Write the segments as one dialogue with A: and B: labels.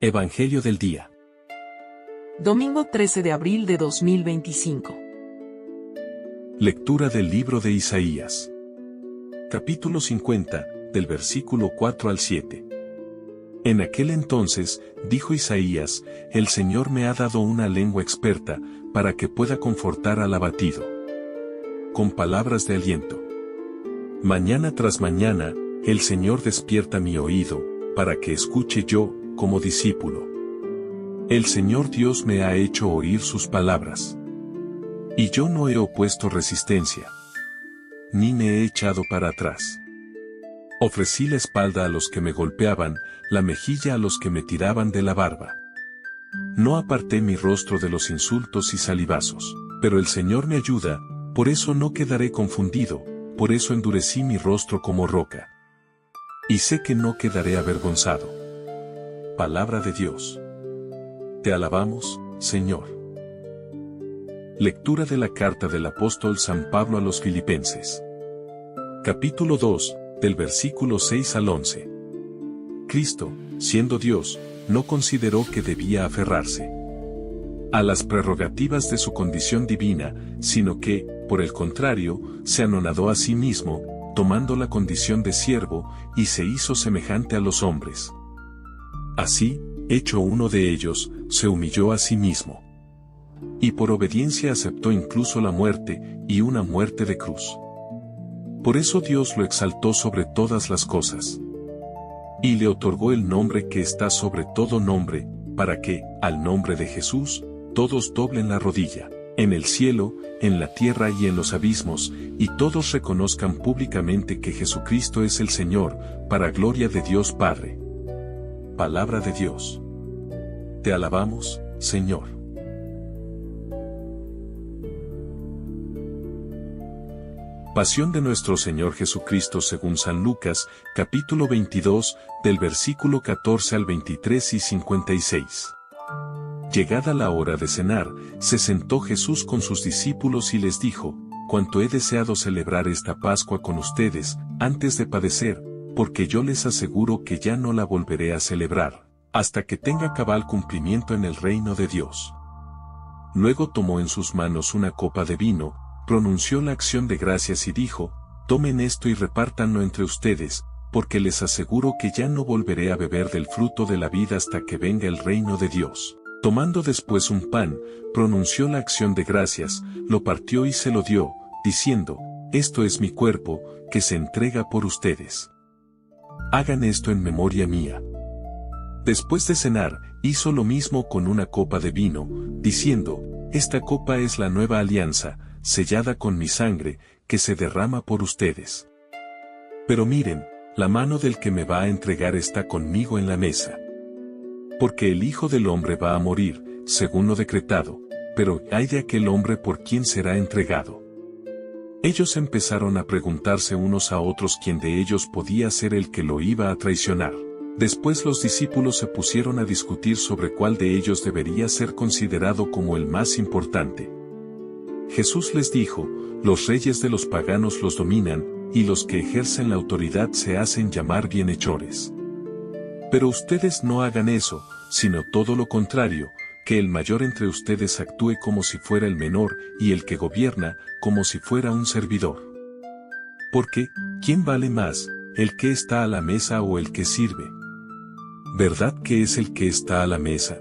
A: Evangelio del día.
B: Domingo 13 de abril de 2025.
A: Lectura del libro de Isaías. Capítulo 50, del versículo 4 al 7. En aquel entonces, dijo Isaías, el Señor me ha dado una lengua experta, para que pueda confortar al abatido. Con palabras de aliento. Mañana tras mañana, el Señor despierta mi oído, para que escuche yo, como discípulo. El Señor Dios me ha hecho oír sus palabras. Y yo no he opuesto resistencia. Ni me he echado para atrás. Ofrecí la espalda a los que me golpeaban, la mejilla a los que me tiraban de la barba. No aparté mi rostro de los insultos y salivazos, pero el Señor me ayuda, por eso no quedaré confundido, por eso endurecí mi rostro como roca. Y sé que no quedaré avergonzado. Palabra de Dios. Te alabamos, Señor. Lectura de la carta del apóstol San Pablo a los Filipenses. Capítulo 2, del versículo 6 al 11. Cristo, siendo Dios, no consideró que debía aferrarse a las prerrogativas de su condición divina, sino que, por el contrario, se anonadó a sí mismo, tomando la condición de siervo, y se hizo semejante a los hombres. Así, hecho uno de ellos, se humilló a sí mismo. Y por obediencia aceptó incluso la muerte, y una muerte de cruz. Por eso Dios lo exaltó sobre todas las cosas. Y le otorgó el nombre que está sobre todo nombre, para que, al nombre de Jesús, todos doblen la rodilla, en el cielo, en la tierra y en los abismos, y todos reconozcan públicamente que Jesucristo es el Señor, para gloria de Dios Padre. Palabra de Dios. Te alabamos, Señor. Pasión de nuestro Señor Jesucristo según San Lucas, capítulo 22, del versículo 14 al 23 y 56. Llegada la hora de cenar, se sentó Jesús con sus discípulos y les dijo, cuánto he deseado celebrar esta Pascua con ustedes, antes de padecer, porque yo les aseguro que ya no la volveré a celebrar, hasta que tenga cabal cumplimiento en el reino de Dios. Luego tomó en sus manos una copa de vino, pronunció la acción de gracias y dijo, tomen esto y repártanlo entre ustedes, porque les aseguro que ya no volveré a beber del fruto de la vida hasta que venga el reino de Dios. Tomando después un pan, pronunció la acción de gracias, lo partió y se lo dio, diciendo, esto es mi cuerpo, que se entrega por ustedes. Hagan esto en memoria mía. Después de cenar, hizo lo mismo con una copa de vino, diciendo, esta copa es la nueva alianza, sellada con mi sangre, que se derrama por ustedes. Pero miren, la mano del que me va a entregar está conmigo en la mesa. Porque el Hijo del Hombre va a morir, según lo decretado, pero ay de aquel hombre por quien será entregado. Ellos empezaron a preguntarse unos a otros quién de ellos podía ser el que lo iba a traicionar. Después los discípulos se pusieron a discutir sobre cuál de ellos debería ser considerado como el más importante. Jesús les dijo, los reyes de los paganos los dominan, y los que ejercen la autoridad se hacen llamar bienhechores. Pero ustedes no hagan eso, sino todo lo contrario, que el mayor entre ustedes actúe como si fuera el menor, y el que gobierna, como si fuera un servidor. Porque, ¿quién vale más, el que está a la mesa o el que sirve? ¿Verdad que es el que está a la mesa?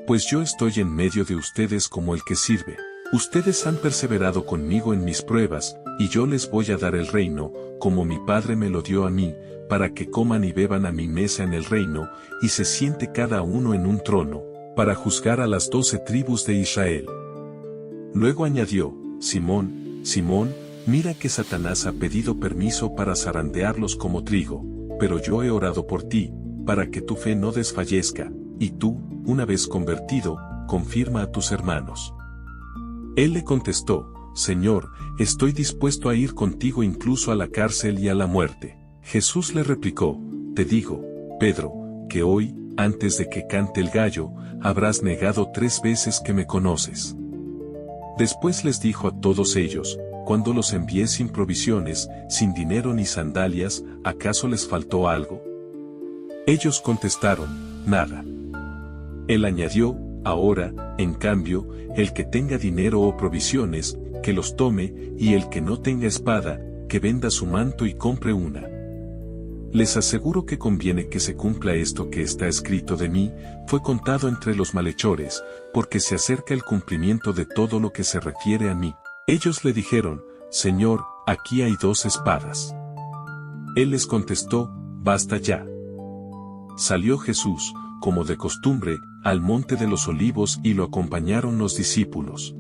A: Pues yo estoy en medio de ustedes como el que sirve. Ustedes han perseverado conmigo en mis pruebas, y yo les voy a dar el reino, como mi Padre me lo dio a mí, para que coman y beban a mi mesa en el reino, y se siente cada uno en un trono, para juzgar a las 12 tribus de Israel. Luego añadió, Simón, Simón, mira que Satanás ha pedido permiso para zarandearlos como trigo, pero yo he orado por ti, para que tu fe no desfallezca, y tú, una vez convertido, confirma a tus hermanos. Él le contestó, Señor, estoy dispuesto a ir contigo incluso a la cárcel y a la muerte. Jesús le replicó, te digo, Pedro, que hoy, antes de que cante el gallo, habrás negado 3 veces que me conoces. Después les dijo a todos ellos, cuando los envié sin provisiones, sin dinero ni sandalias, ¿acaso les faltó algo? Ellos contestaron, nada. Él añadió, ahora, en cambio, el que tenga dinero o provisiones, que los tome, y el que no tenga espada, que venda su manto y compre una. Les aseguro que conviene que se cumpla esto que está escrito de mí, fue contado entre los malhechores, porque se acerca el cumplimiento de todo lo que se refiere a mí. Ellos le dijeron, Señor, aquí hay 2 espadas. Él les contestó, basta ya. Salió Jesús, como de costumbre, al monte de los olivos y lo acompañaron los discípulos.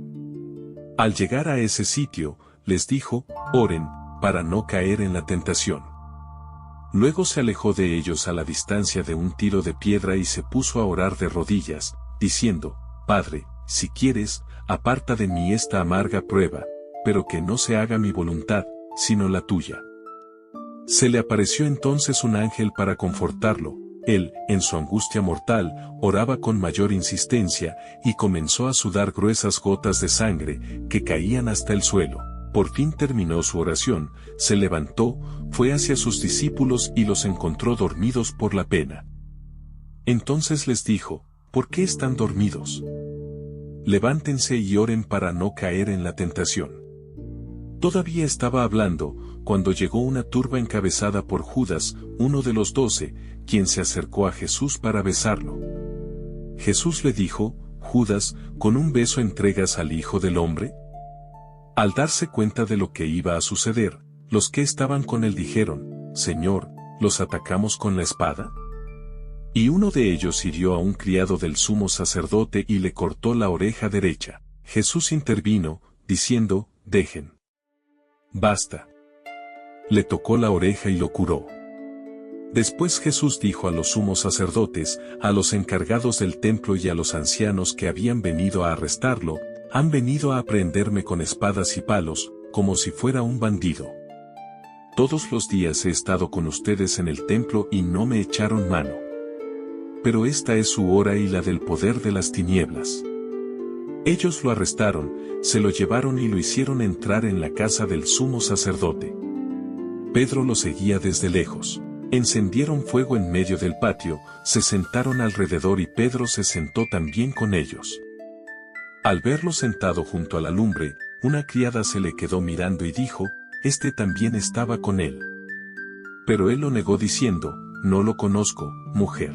A: Al llegar a ese sitio, les dijo, oren, para no caer en la tentación. Luego se alejó de ellos a la distancia de un tiro de piedra y se puso a orar de rodillas, diciendo, Padre, si quieres, aparta de mí esta amarga prueba, pero que no se haga mi voluntad, sino la tuya. Se le apareció entonces un ángel para confortarlo. Él, en su angustia mortal, oraba con mayor insistencia, y comenzó a sudar gruesas gotas de sangre, que caían hasta el suelo. Por fin terminó su oración, se levantó, fue hacia sus discípulos y los encontró dormidos por la pena. Entonces les dijo, ¿por qué están dormidos? Levántense y oren para no caer en la tentación. Todavía estaba hablando, cuando llegó una turba encabezada por Judas, uno de los 12, quien se acercó a Jesús para besarlo. Jesús le dijo, Judas, ¿con un beso entregas al Hijo del Hombre? Al darse cuenta de lo que iba a suceder, los que estaban con él dijeron, Señor, ¿los atacamos con la espada? Y uno de ellos hirió a un criado del sumo sacerdote y le cortó la oreja derecha. Jesús intervino, diciendo, dejen. Basta. Le tocó la oreja y lo curó. Después Jesús dijo a los sumos sacerdotes, a los encargados del templo y a los ancianos que habían venido a arrestarlo, han venido a aprehenderme con espadas y palos, como si fuera un bandido. Todos los días he estado con ustedes en el templo y no me echaron mano. Pero esta es su hora y la del poder de las tinieblas. Ellos lo arrestaron, se lo llevaron y lo hicieron entrar en la casa del sumo sacerdote. Pedro lo seguía desde lejos. Encendieron fuego en medio del patio, se sentaron alrededor y Pedro se sentó también con ellos. Al verlo sentado junto a la lumbre, una criada se le quedó mirando y dijo, «Este también estaba con él». Pero él lo negó diciendo, «No lo conozco, mujer».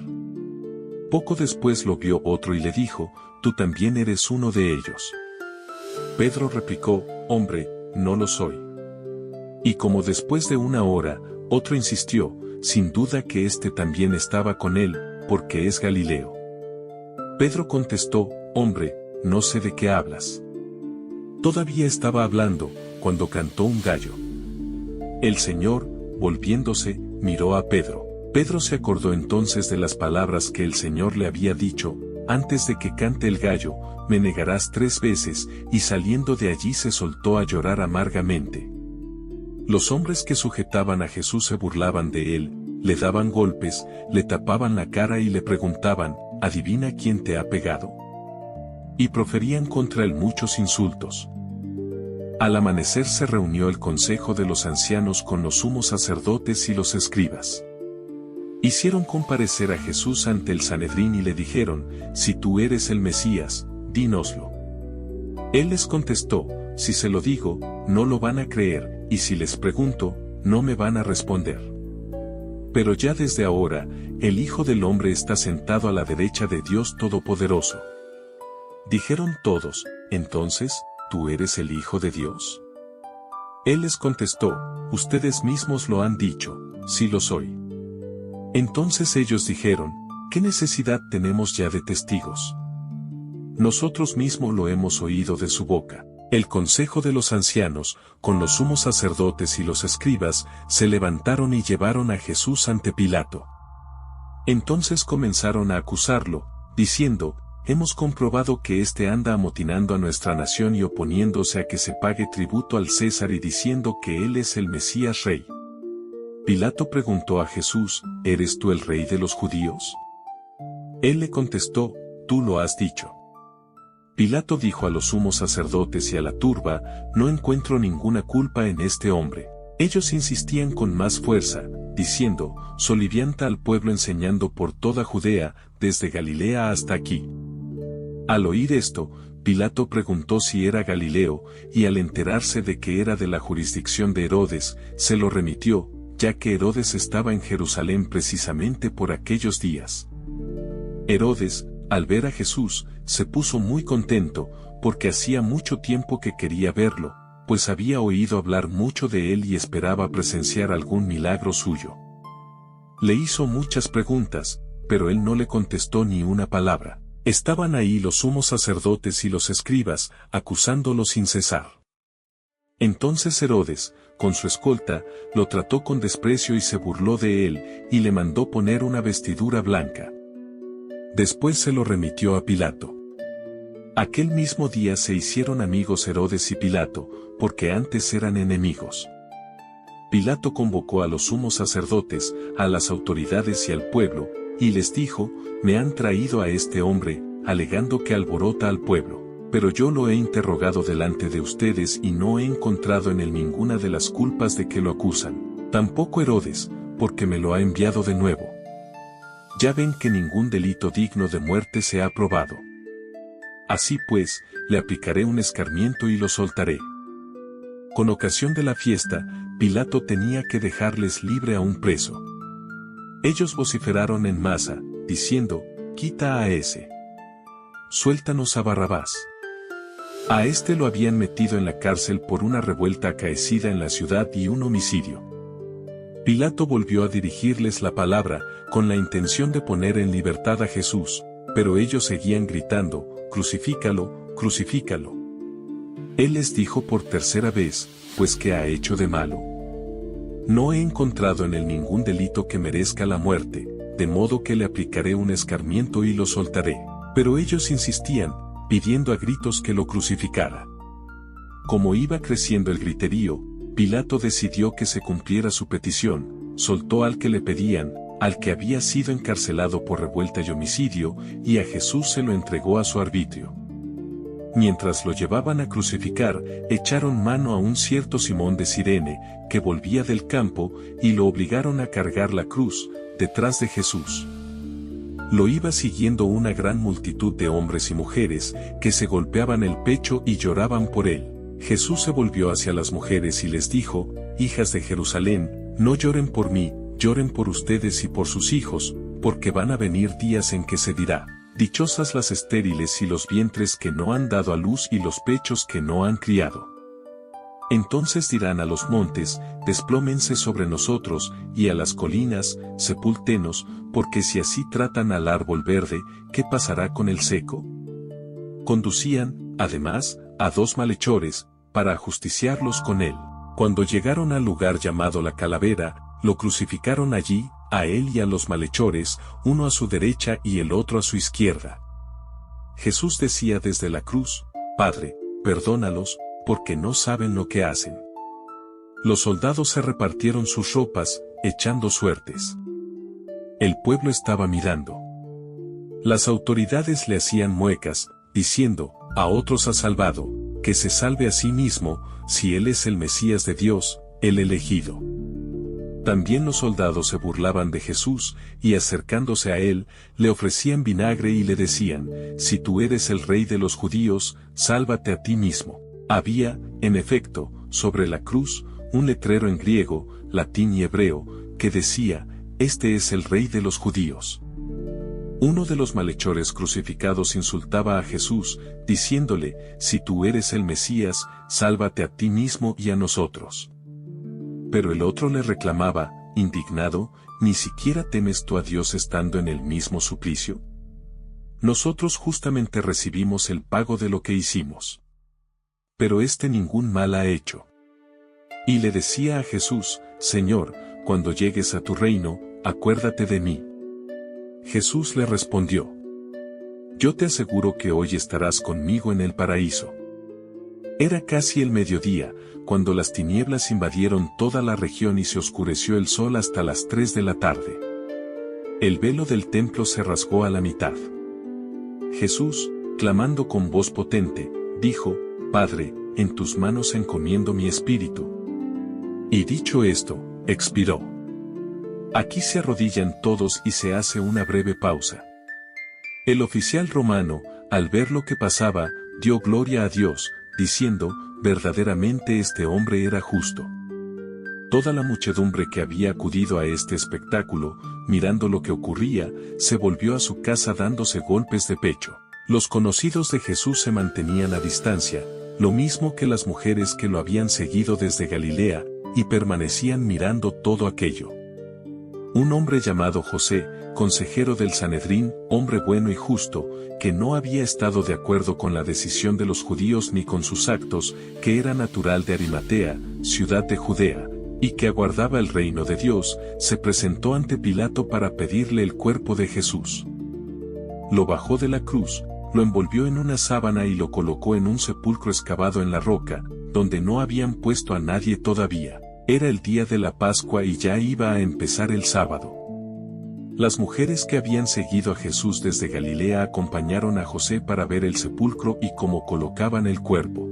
A: Poco después lo vio otro y le dijo, «Tú también eres uno de ellos». Pedro replicó, «Hombre, no lo soy». Y como después de una hora, otro insistió, «Sin duda que éste también estaba con él, porque es Galileo». Pedro contestó, «Hombre, no sé de qué hablas». Todavía estaba hablando, cuando cantó un gallo. El Señor, volviéndose, miró a Pedro. Pedro se acordó entonces de las palabras que el Señor le había dicho, «Antes de que cante el gallo, me negarás 3 veces», y saliendo de allí se soltó a llorar amargamente. Los hombres que sujetaban a Jesús se burlaban de él, le daban golpes, le tapaban la cara y le preguntaban, «¿Adivina quién te ha pegado?». Y proferían contra él muchos insultos. Al amanecer se reunió el consejo de los ancianos con los sumos sacerdotes y los escribas. Hicieron comparecer a Jesús ante el Sanedrín y le dijeron, «Si tú eres el Mesías, dínoslo». Él les contestó, «Si se lo digo, no lo van a creer, y si les pregunto, no me van a responder. Pero ya desde ahora, el Hijo del Hombre está sentado a la derecha de Dios Todopoderoso». Dijeron todos, «Entonces, ¿tú eres el Hijo de Dios?». Él les contestó, «Ustedes mismos lo han dicho, sí lo soy». Entonces ellos dijeron, «¿Qué necesidad tenemos ya de testigos? Nosotros mismos lo hemos oído de su boca». El consejo de los ancianos, con los sumos sacerdotes y los escribas, se levantaron y llevaron a Jesús ante Pilato. Entonces comenzaron a acusarlo, diciendo, «Hemos comprobado que éste anda amotinando a nuestra nación y oponiéndose a que se pague tributo al César y diciendo que él es el Mesías Rey». Pilato preguntó a Jesús, «¿Eres tú el rey de los judíos?». Él le contestó, «Tú lo has dicho». Pilato dijo a los sumos sacerdotes y a la turba, «No encuentro ninguna culpa en este hombre». Ellos insistían con más fuerza, diciendo, solivianta al pueblo enseñando por toda Judea, desde Galilea hasta aquí. Al oír esto, Pilato preguntó si era Galileo, y al enterarse de que era de la jurisdicción de Herodes, se lo remitió, ya que Herodes estaba en Jerusalén precisamente por aquellos días. Herodes, al ver a Jesús, se puso muy contento, porque hacía mucho tiempo que quería verlo, pues había oído hablar mucho de él y esperaba presenciar algún milagro suyo. Le hizo muchas preguntas, pero él no le contestó ni una palabra. Estaban ahí los sumos sacerdotes y los escribas, acusándolo sin cesar. Entonces Herodes, con su escolta, lo trató con desprecio y se burló de él, y le mandó poner una vestidura blanca. Después se lo remitió a Pilato. Aquel mismo día se hicieron amigos Herodes y Pilato, porque antes eran enemigos. Pilato convocó a los sumos sacerdotes, a las autoridades y al pueblo, y les dijo, me han traído a este hombre, alegando que alborota al pueblo, pero yo lo he interrogado delante de ustedes y no he encontrado en él ninguna de las culpas de que lo acusan, tampoco Herodes, porque me lo ha enviado de nuevo. Ya ven que ningún delito digno de muerte se ha probado. Así pues, le aplicaré un escarmiento y lo soltaré. Con ocasión de la fiesta, Pilato tenía que dejarles libre a un preso. Ellos vociferaron en masa, diciendo, quita a ese. Suéltanos a Barrabás. A este lo habían metido en la cárcel por una revuelta acaecida en la ciudad y un homicidio. Pilato volvió a dirigirles la palabra, con la intención de poner en libertad a Jesús, pero ellos seguían gritando, crucifícalo, crucifícalo. Él les dijo por tercera vez, pues ¿qué ha hecho de malo? No he encontrado en él ningún delito que merezca la muerte, de modo que le aplicaré un escarmiento y lo soltaré. Pero ellos insistían, pidiendo a gritos que lo crucificara. Como iba creciendo el griterío, Pilato decidió que se cumpliera su petición, soltó al que le pedían, al que había sido encarcelado por revuelta y homicidio, y a Jesús se lo entregó a su arbitrio. Mientras lo llevaban a crucificar, echaron mano a un cierto Simón de Cirene, que volvía del campo, y lo obligaron a cargar la cruz, detrás de Jesús. Lo iba siguiendo una gran multitud de hombres y mujeres, que se golpeaban el pecho y lloraban por él. Jesús se volvió hacia las mujeres y les dijo, hijas de Jerusalén, no lloren por mí, lloren por ustedes y por sus hijos, porque van a venir días en que se dirá, dichosas las estériles y los vientres que no han dado a luz y los pechos que no han criado. Entonces dirán a los montes, desplómense sobre nosotros, y a las colinas, sepúltenos, porque si así tratan al árbol verde, ¿qué pasará con el seco? Conducían, además, a 2 malhechores, para ajusticiarlos con él. Cuando llegaron al lugar llamado la Calavera, lo crucificaron allí, a él y a los malhechores, uno a su derecha y el otro a su izquierda. Jesús decía desde la cruz, Padre, perdónalos, porque no saben lo que hacen. Los soldados se repartieron sus ropas, echando suertes. El pueblo estaba mirando. Las autoridades le hacían muecas, diciendo, a otros ha salvado, que se salve a sí mismo, si él es el Mesías de Dios, el elegido. También los soldados se burlaban de Jesús, y acercándose a él, le ofrecían vinagre y le decían, si tú eres el rey de los judíos, sálvate a ti mismo. Había, en efecto, sobre la cruz, un letrero en griego, latín y hebreo, que decía, este es el rey de los judíos. Uno de los malhechores crucificados insultaba a Jesús, diciéndole, si tú eres el Mesías, sálvate a ti mismo y a nosotros. Pero el otro le reclamaba, indignado, ¿ni siquiera temes tú a Dios estando en el mismo suplicio? Nosotros justamente recibimos el pago de lo que hicimos. Pero este ningún mal ha hecho. Y le decía a Jesús, Señor, cuando llegues a tu reino, acuérdate de mí. Jesús le respondió, yo te aseguro que hoy estarás conmigo en el paraíso. Era casi el mediodía, cuando las tinieblas invadieron toda la región y se oscureció el sol hasta las 3 de la tarde. El velo del templo se rasgó a la mitad. Jesús, clamando con voz potente, dijo, Padre, en tus manos encomiendo mi espíritu. Y dicho esto, expiró. Aquí se arrodillan todos y se hace una breve pausa. El oficial romano, al ver lo que pasaba, dio gloria a Dios, diciendo, verdaderamente este hombre era justo. Toda la muchedumbre que había acudido a este espectáculo, mirando lo que ocurría, se volvió a su casa dándose golpes de pecho. Los conocidos de Jesús se mantenían a distancia, lo mismo que las mujeres que lo habían seguido desde Galilea, y permanecían mirando todo aquello. Un hombre llamado José, consejero del Sanedrín, hombre bueno y justo, que no había estado de acuerdo con la decisión de los judíos ni con sus actos, que era natural de Arimatea, ciudad de Judea, y que aguardaba el reino de Dios, se presentó ante Pilato para pedirle el cuerpo de Jesús. Lo bajó de la cruz, lo envolvió en una sábana y lo colocó en un sepulcro excavado en la roca, donde no habían puesto a nadie todavía. Era el día de la Pascua y ya iba a empezar el sábado. Las mujeres que habían seguido a Jesús desde Galilea acompañaron a José para ver el sepulcro y cómo colocaban el cuerpo.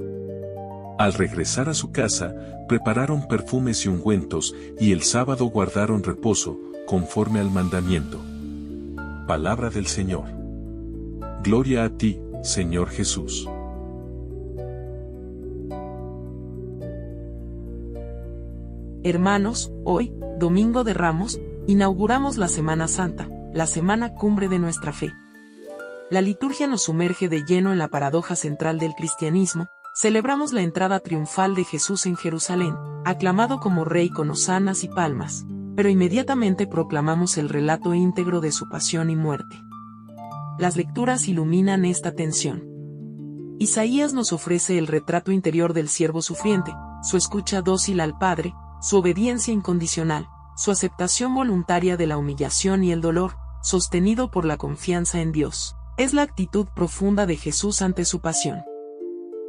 A: Al regresar a su casa, prepararon perfumes y ungüentos, y el sábado guardaron reposo, conforme al mandamiento. Palabra del Señor. Gloria a ti, Señor Jesús.
B: Hermanos, hoy, Domingo de Ramos, inauguramos la Semana Santa, la semana cumbre de nuestra fe. La liturgia nos sumerge de lleno en la paradoja central del cristianismo. Celebramos la entrada triunfal de Jesús en Jerusalén, aclamado como Rey con hosanas y palmas, pero inmediatamente proclamamos el relato íntegro de su pasión y muerte. Las lecturas iluminan esta tensión. Isaías nos ofrece el retrato interior del siervo sufriente, su escucha dócil al Padre, su obediencia incondicional, su aceptación voluntaria de la humillación y el dolor, sostenido por la confianza en Dios. Es la actitud profunda de Jesús ante su pasión.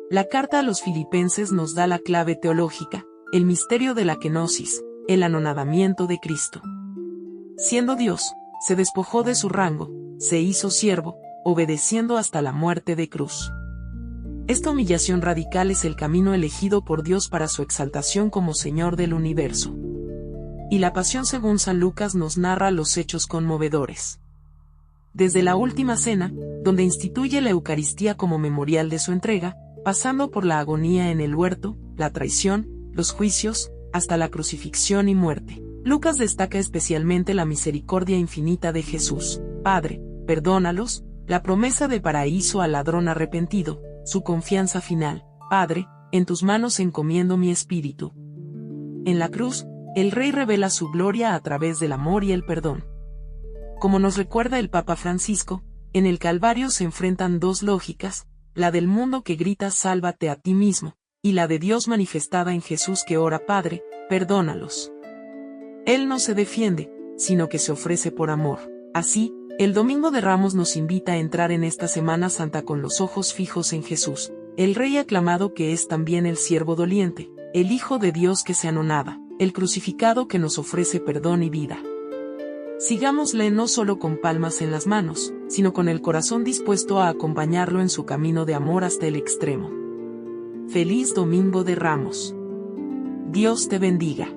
B: La carta a los Filipenses nos da la clave teológica, el misterio de la kenosis, el anonadamiento de Cristo. Siendo Dios, se despojó de su rango, se hizo siervo, obedeciendo hasta la muerte de cruz. Esta humillación radical es el camino elegido por Dios para su exaltación como Señor del universo. Y la pasión según San Lucas nos narra los hechos conmovedores. Desde la última cena, donde instituye la Eucaristía como memorial de su entrega, pasando por la agonía en el huerto, la traición, los juicios, hasta la crucifixión y muerte. Lucas destaca especialmente la misericordia infinita de Jesús. Padre, perdónalos, la promesa de paraíso al ladrón arrepentido, su confianza final. Padre, en tus manos encomiendo mi espíritu. En la cruz, el Rey revela su gloria a través del amor y el perdón. Como nos recuerda el Papa Francisco, en el Calvario se enfrentan dos lógicas, la del mundo que grita sálvate a ti mismo, y la de Dios manifestada en Jesús que ora Padre, perdónalos. Él no se defiende, sino que se ofrece por amor. Así, el Domingo de Ramos nos invita a entrar en esta Semana Santa con los ojos fijos en Jesús, el Rey aclamado que es también el siervo doliente, el Hijo de Dios que se anonada, el crucificado que nos ofrece perdón y vida. Sigámosle no solo con palmas en las manos, sino con el corazón dispuesto a acompañarlo en su camino de amor hasta el extremo. Feliz Domingo de Ramos. Dios te bendiga.